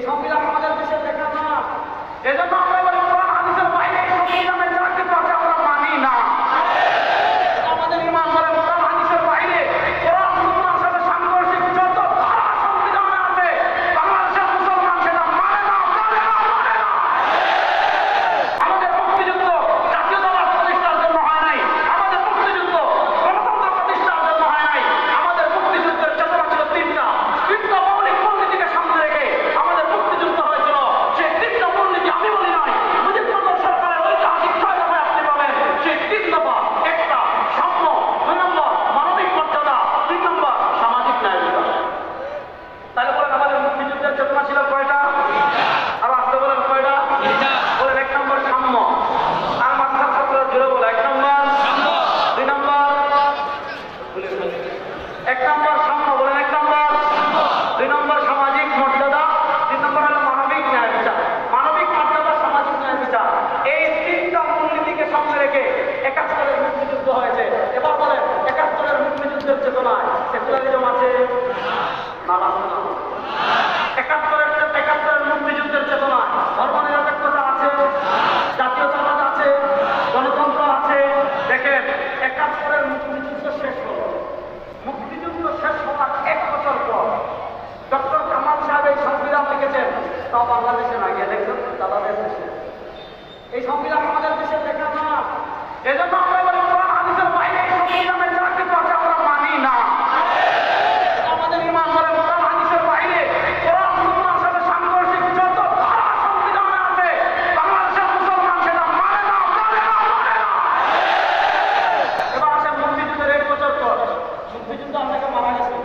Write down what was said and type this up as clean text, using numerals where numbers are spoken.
সংবিধান আমাদের দেশে লেখা না। এজন্য আমরা বলি কোরআন হাদিসের বাইরে এই সংবিধানের যা কিছু আছে আমরা মানি না। আমাদের ঈমান করে কোরআন হাদিসের বাইরে কোরআন সুন্নাহর সাথে সাংঘর্ষিক যত ধারা সংবিধানে আছে বাংলাদেশের মুসলমান সেটা মানে না। আমাদের মুক্তিযুদ্ধ জাতীয়তাবাদ প্রতিষ্ঠার জন্য হয় নাই, আমাদের মুক্তিযুদ্ধ গণতন্ত্র প্রতিষ্ঠার জন্য হয় নাই। আমাদের মুক্তিযুদ্ধের চেতনা ছিল তিনটা মৌলিক মূলনীতিকে সামনে রেখে আমাদের মুক্তিযুদ্ধ হয়েছিল। সেই তিনটা মূলনীতি আমি বলি নাই, মুজিবনগর সরকারের ঐতিহাসিক 6 দফায় আপনি পাবেন। সেই 3 দফা, একটা সাম্য, 2 নম্বর মানবিক মর্যাদা, 3 নম্বর সামাজিক ন্যায় বিচার। তাহলে বলেন আমাদের মুক্তিযুদ্ধের চেতনা ছিল কয়টা? আর আসতে বলেন কয়টা? বলেন 1 নম্বর সাম্য। আর মাথার ছাত্ররা জুড়ে বলে 1 নম্বর সাম্য, 2 নম্বর 1 নম্বর সাম্য, বলেন 1 নম্বর 2 নম্বর সামাজিক মর্যাদা, 3 নম্বর হলো মানবিক ন্যায় বিচার। মানবিক মর্যাদা, সামাজিক ন্যায় বিচার, এই 3টা মূলনীতিকে সামনে রেখে 71-এর মুক্তিযুদ্ধ হয়েছে। এবার বলেন 71-এর মুক্তিযুদ্ধের চেতনায় সেকুলারিজম আছে না? না। 71-এর মুক্তিযুদ্ধের চেতনায় ধর্মনিরপেক্ষতা আছে, জাতীয়তাবাদ আছে, গণতন্ত্র আছে। দেখেন 71-এর মুক্তিযুদ্ধ শেষ হলো। মুক্তিযুদ্ধ শেষ হওয়ার 1 বছর পর ডক্টর কামাল সাহেব এই সংবিধান লিখেছেন, তাও বাংলাদেশে না গিয়ে দেখছেন দাদাদের দেশে। এই সংবিধান আমাদের দেশে লেখা না। এজন্য আমরা বলি কোরআন হাদিসের বাইরে এই সংবিধানের যা কিছু আছে আমরা মানি না। আমাদের ঈমান করে কোরআন হাদিসের বাইরে কোরআন সুন্নাহর সাথে সাংঘর্ষিক যত ধারা সংবিধানে আছে বাংলাদেশের মুসলমান সেটা মানে না। এবার আসেন মুক্তিযুদ্ধের 1 বছর পর। মুক্তিযুদ্ধ আপনাকে মারা গেছে,